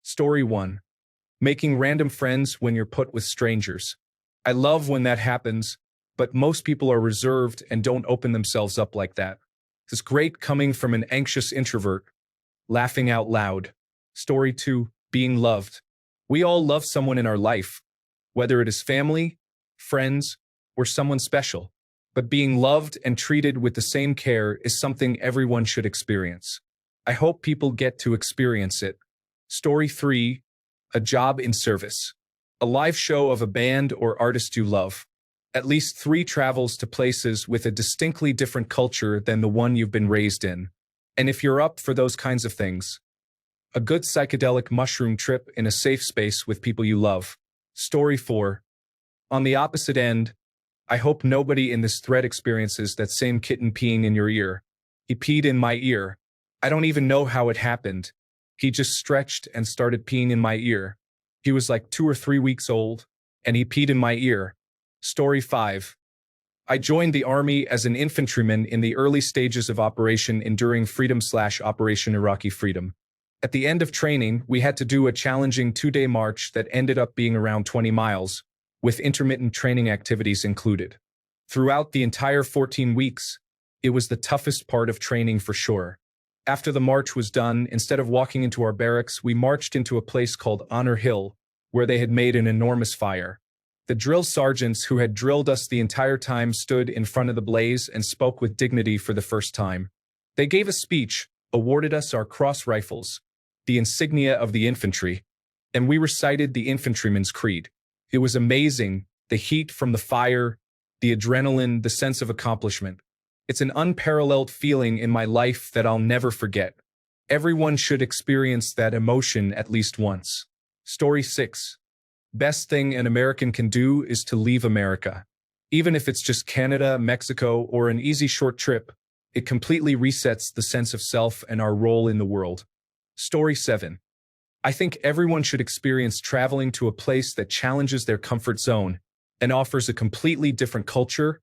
Story 1. Making random friends when you're put with strangers. I love when that happens, but most people are reserved and don't open themselves up like that. It's great coming from an anxious introvert. Laughing out loud. Story 2. Being loved. We all love someone in our life, whether it is family, friends, or someone special. But being loved and treated with the same care is something everyone should experience. I hope people get to experience it. Story 3. A job in service. A live show of a band or artist you love. At least 3 travels to places with a distinctly different culture than the one you've been raised in. And if you're up for those kinds of things, a good psychedelic mushroom trip in a safe space with people you love. Story 4. On the opposite end, I hope nobody in this thread experiences that same kitten peeing in your ear. He peed in my ear. I don't even know how it happened. He just stretched and started peeing in my ear. He was like 2 or 3 weeks old, and he peed in my ear. Story 5. I joined the army as an infantryman in the early stages of Operation Enduring Freedom/Operation Iraqi Freedom. At the end of training, we had to do a challenging 2-day march that ended up being around 20 miles, with intermittent training activities included. Throughout the entire 14 weeks, it was the toughest part of training for sure. After the march was done, instead of walking into our barracks, we marched into a place called Honor Hill, where they had made an enormous fire. The drill sergeants who had drilled us the entire time stood in front of the blaze and spoke with dignity for the first time. They gave a speech, awarded us our cross rifles, the insignia of the infantry, and we recited the infantryman's creed. It was amazing, the heat from the fire, the adrenaline, the sense of accomplishment. It's an unparalleled feeling in my life that I'll never forget. Everyone should experience that emotion at least once. Story 6. Best thing an American can do is to leave America. Even if it's just Canada, Mexico, or an easy short trip, it completely resets the sense of self and our role in the world. Story 7. I think everyone should experience traveling to a place that challenges their comfort zone and offers a completely different culture,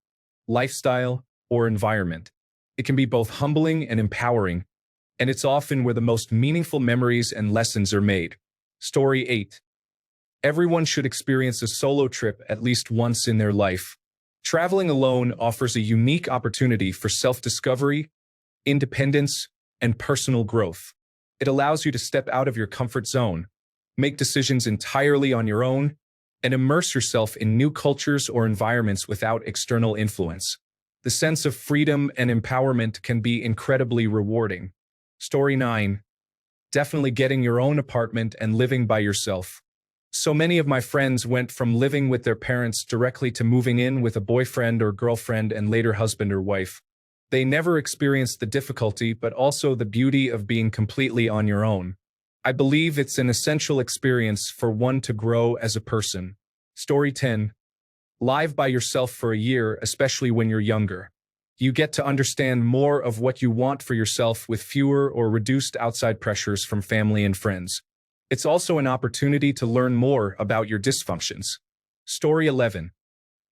lifestyle, or environment. It can be both humbling and empowering, and it's often where the most meaningful memories and lessons are made. Story 8. Everyone should experience a solo trip at least once in their life. Traveling alone offers a unique opportunity for self-discovery, independence, and personal growth. It allows you to step out of your comfort zone, make decisions entirely on your own, and immerse yourself in new cultures or environments without external influence. The sense of freedom and empowerment can be incredibly rewarding. Story 9. Definitely getting your own apartment and living by yourself. So many of my friends went from living with their parents directly to moving in with a boyfriend or girlfriend and later husband or wife. They never experienced the difficulty but also the beauty of being completely on your own. I believe it's an essential experience for one to grow as a person. Story 10. Live by yourself for a year, especially when you're younger. You get to understand more of what you want for yourself with fewer or reduced outside pressures from family and friends. It's also an opportunity to learn more about your dysfunctions. Story 11.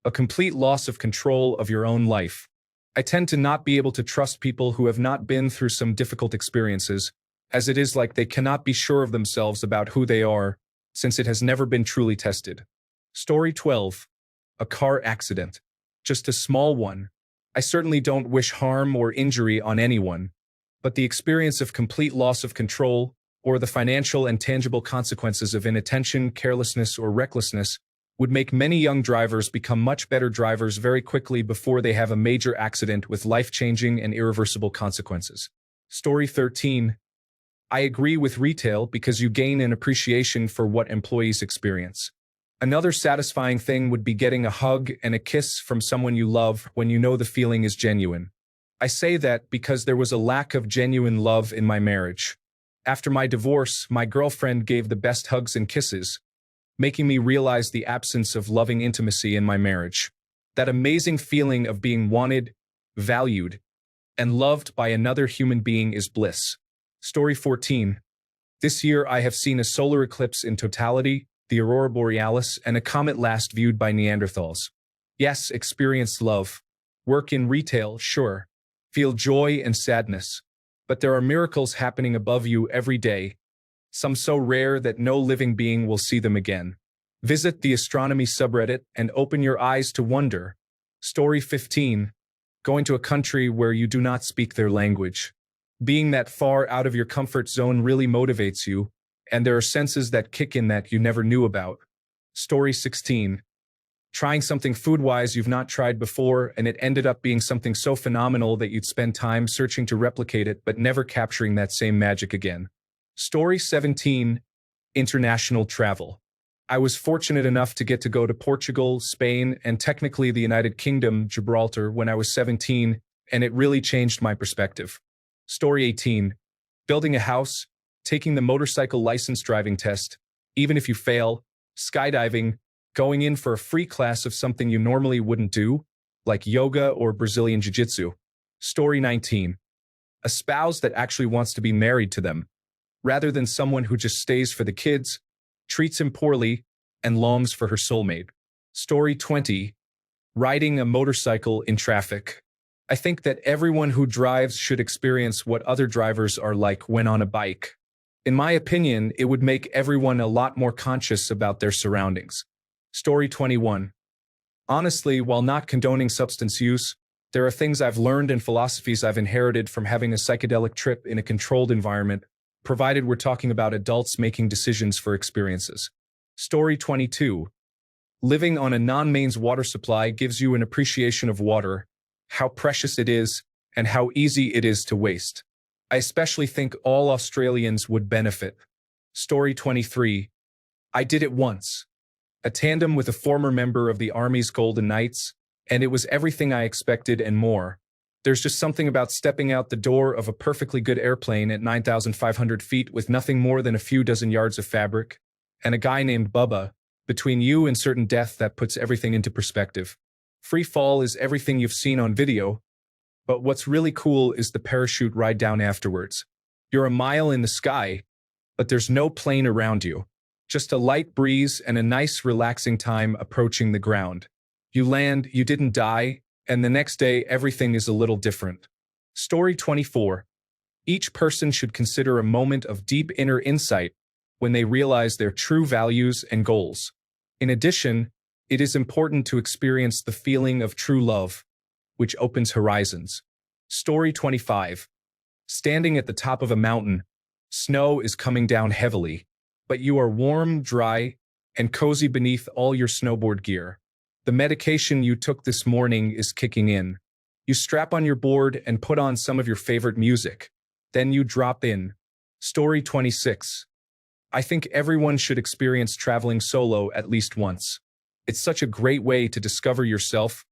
A complete loss of control of your own life. I tend to not be able to trust people who have not been through some difficult experiences, as it is like they cannot be sure of themselves about who they are, since it has never been truly tested. Story 12. A car accident. Just a small one. I certainly don't wish harm or injury on anyone, but the experience of complete loss of control, or the financial and tangible consequences of inattention, carelessness, or recklessness, would make many young drivers become much better drivers very quickly before they have a major accident with life-changing and irreversible consequences. Story 13. I agree with retail because you gain an appreciation for what employees experience. Another satisfying thing would be getting a hug and a kiss from someone you love when you know the feeling is genuine. I say that because there was a lack of genuine love in my marriage. After my divorce, my girlfriend gave the best hugs and kisses, making me realize the absence of loving intimacy in my marriage. That amazing feeling of being wanted, valued, and loved by another human being is bliss. Story 14. This year I have seen a solar eclipse in totality, the aurora borealis, and a comet last viewed by Neanderthals. Yes, experienced love. Work in retail, sure. Feel joy and sadness. But there are miracles happening above you every day. some so rare that no living being will see them again. Visit the astronomy subreddit and open your eyes to wonder. Story 15. Going to a country where you do not speak their language. Being that far out of your comfort zone really motivates you, and there are senses that kick in that you never knew about. Story 16. Trying something food-wise you've not tried before, and it ended up being something so phenomenal that you'd spend time searching to replicate it but never capturing that same magic again. Story 17. International travel. I was fortunate enough to get to go to Portugal, Spain, and technically the United Kingdom, Gibraltar, when I was 17, and it really changed my perspective. Story 18. Building a house, taking the motorcycle license driving test, even if you fail, skydiving, going in for a free class of something you normally wouldn't do, like yoga or Brazilian Jiu-Jitsu. Story 19. A spouse that actually wants to be married to them, rather than someone who just stays for the kids, treats him poorly, and longs for her soulmate. Story 20. Riding a motorcycle in traffic. I think that everyone who drives should experience what other drivers are like when on a bike. In my opinion, it would make everyone a lot more conscious about their surroundings. Story 21. Honestly, while not condoning substance use, there are things I've learned and philosophies I've inherited from having a psychedelic trip in a controlled environment, provided we're talking about adults making decisions for experiences. Story 22. Living on a non-mains water supply gives you an appreciation of water, how precious it is, and how easy it is to waste. I especially think all Australians would benefit. Story 23. I did it once. A tandem with a former member of the Army's Golden Knights, and it was everything I expected and more. There's just something about stepping out the door of a perfectly good airplane at 9,500 feet with nothing more than a few dozen yards of fabric, and a guy named Bubba, between you and certain death that puts everything into perspective. Free fall is everything you've seen on video, but what's really cool is the parachute ride down afterwards. You're a mile in the sky, but there's no plane around you. Just a light breeze and a nice relaxing time approaching the ground. You land, you didn't die, and the next day everything is a little different. Story 24. Each person should consider a moment of deep inner insight when they realize their true values and goals. In addition, it is important to experience the feeling of true love, which opens horizons. Story 25. Standing at the top of a mountain, snow is coming down heavily, but you are warm, dry, and cozy beneath all your snowboard gear. The medication you took this morning is kicking in. You strap on your board and put on some of your favorite music. Then you drop in. Story 26. I think everyone should experience traveling solo at least once. It's such a great way to discover yourself,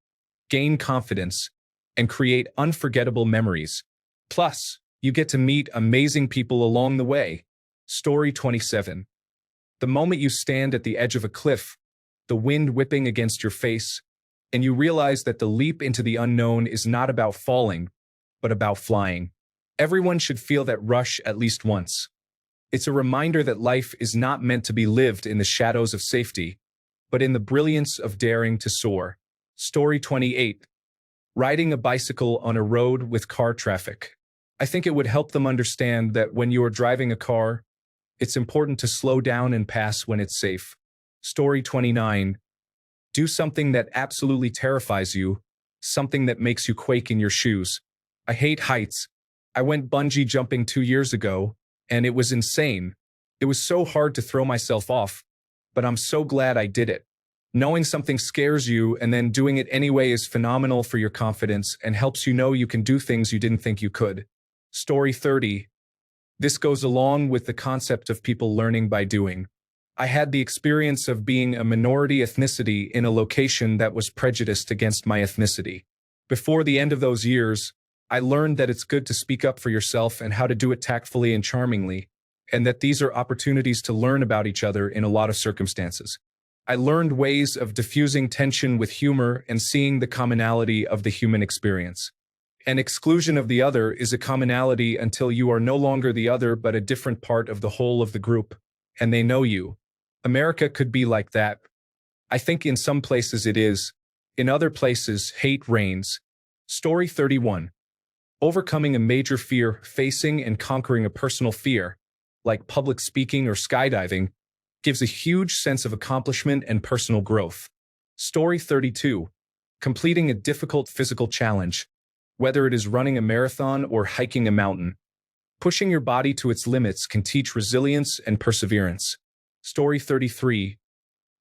gain confidence, and create unforgettable memories. Plus, you get to meet amazing people along the way. Story 27. The moment you stand at the edge of a cliff, the wind whipping against your face, and you realize that the leap into the unknown is not about falling, but about flying. Everyone should feel that rush at least once. It's a reminder that life is not meant to be lived in the shadows of safety, but in the brilliance of daring to soar. Story 28. Riding a bicycle on a road with car traffic. I think it would help them understand that when you are driving a car, it's important to slow down and pass when it's safe. Story 29. Do something that absolutely terrifies you, something that makes you quake in your shoes. I hate heights. I went bungee jumping 2 years ago, and it was insane. It was so hard to throw myself off, but I'm so glad I did it. Knowing something scares you and then doing it anyway is phenomenal for your confidence and helps you know you can do things you didn't think you could. Story 30. This goes along with the concept of people learning by doing. I had the experience of being a minority ethnicity in a location that was prejudiced against my ethnicity. Before the end of those years, I learned that it's good to speak up for yourself and how to do it tactfully and charmingly, and that these are opportunities to learn about each other in a lot of circumstances. I learned ways of diffusing tension with humor and seeing the commonality of the human experience. An exclusion of the other is a commonality until you are no longer the other but a different part of the whole of the group, and they know you. America could be like that. I think in some places it is. In other places, hate reigns. Story 31. Overcoming a major fear, facing and conquering a personal fear. like public speaking or skydiving, gives a huge sense of accomplishment and personal growth. Story 32. Completing a difficult physical challenge, whether it is running a marathon or hiking a mountain. Pushing your body to its limits can teach resilience and perseverance. Story 33.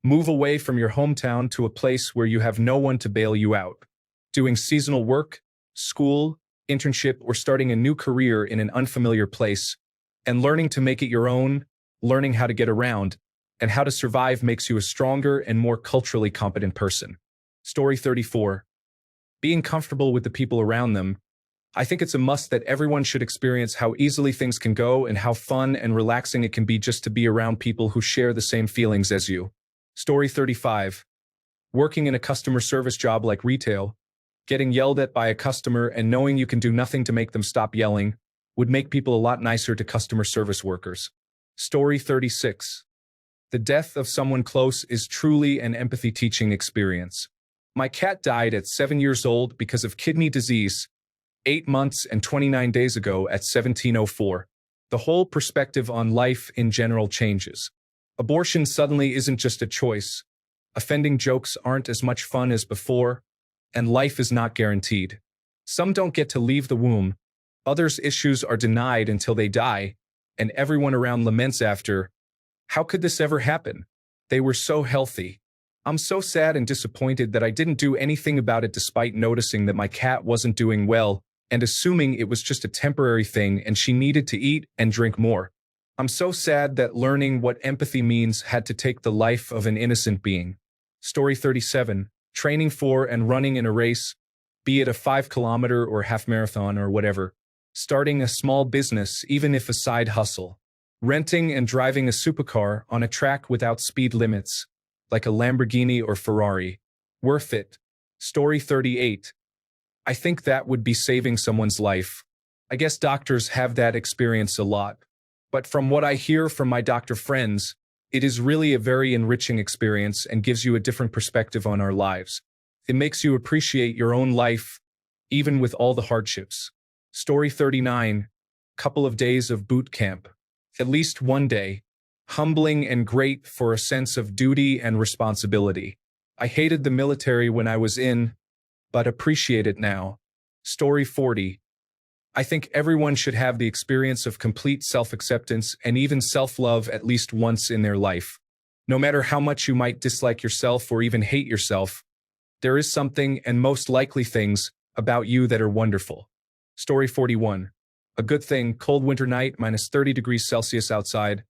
Move away from your hometown to a place where you have no one to bail you out. Doing seasonal work, school, internship, or starting a new career in an unfamiliar place, and learning to make it your own, learning how to get around, and how to survive makes you a stronger and more culturally competent person. Story 34. Being comfortable with the people around them. I think it's a must that everyone should experience how easily things can go and how fun and relaxing it can be just to be around people who share the same feelings as you. Story 35. Working in a customer service job like retail, getting yelled at by a customer and knowing you can do nothing to make them stop yelling would make people a lot nicer to customer service workers. Story 36. The death of someone close is truly an empathy-teaching experience. My cat died at 7 years old because of kidney disease, 8 months and 29 days ago at 1704. The whole perspective on life in general changes. Abortion suddenly isn't just a choice. Offending jokes aren't as much fun as before, and life is not guaranteed. Some don't get to leave the womb, others' issues are denied until they die, and everyone around laments after. How could this ever happen? They were so healthy. I'm so sad and disappointed that I didn't do anything about it despite noticing that my cat wasn't doing well and assuming it was just a temporary thing and she needed to eat and drink more. I'm so sad that learning what empathy means had to take the life of an innocent being. Story 37. Training for and running in a race, be it a 5-kilometer or half marathon or whatever. Starting a small business, even if a side hustle. Renting and driving a supercar on a track without speed limits, like a Lamborghini or Ferrari. Worth it. Story 38. I think that would be saving someone's life. I guess doctors have that experience a lot. But from what I hear from my doctor friends, it is really a very enriching experience and gives you a different perspective on our lives. It makes you appreciate your own life, even with all the hardships. Story 39. Couple of days of boot camp. At least one day. Humbling and great for a sense of duty and responsibility. I hated the military when I was in, but appreciate it now. Story 40. I think everyone should have the experience of complete self-acceptance and even self-love at least once in their life. No matter how much you might dislike yourself or even hate yourself, there is something, and most likely things, about you that are wonderful. Story 41. A good thing, cold winter night, minus 30 degrees Celsius outside,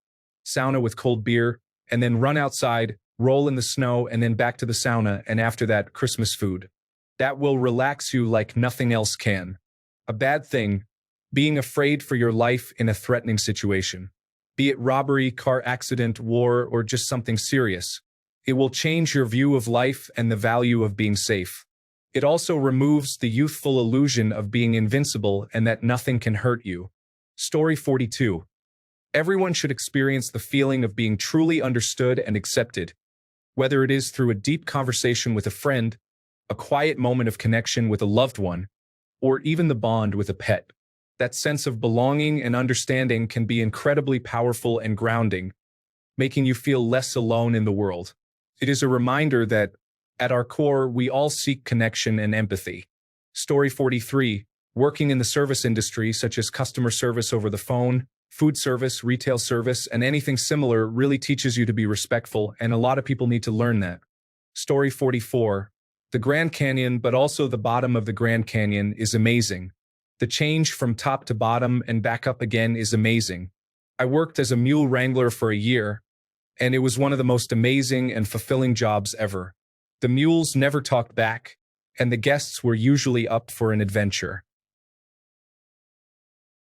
sauna with cold beer, and then run outside, roll in the snow, and then back to the sauna, and after that, Christmas food. That will relax you like nothing else can. A bad thing, being afraid for your life in a threatening situation. Be it robbery, car accident, war, or just something serious. It will change your view of life and the value of being safe. It also removes the youthful illusion of being invincible and that nothing can hurt you. Story 42. Everyone should experience the feeling of being truly understood and accepted, whether it is through a deep conversation with a friend, a quiet moment of connection with a loved one, or even the bond with a pet. That sense of belonging and understanding can be incredibly powerful and grounding, making you feel less alone in the world. It is a reminder that, at our core, we all seek connection and empathy. Story 43. Working in the service industry, such as customer service over the phone, food service, retail service, and anything similar really teaches you to be respectful, and a lot of people need to learn that. Story 44. The Grand Canyon, but also the bottom of the Grand Canyon, is amazing. The change from top to bottom and back up again is amazing. I worked as a mule wrangler for a year, and it was one of the most amazing and fulfilling jobs ever. The mules never talked back, and the guests were usually up for an adventure.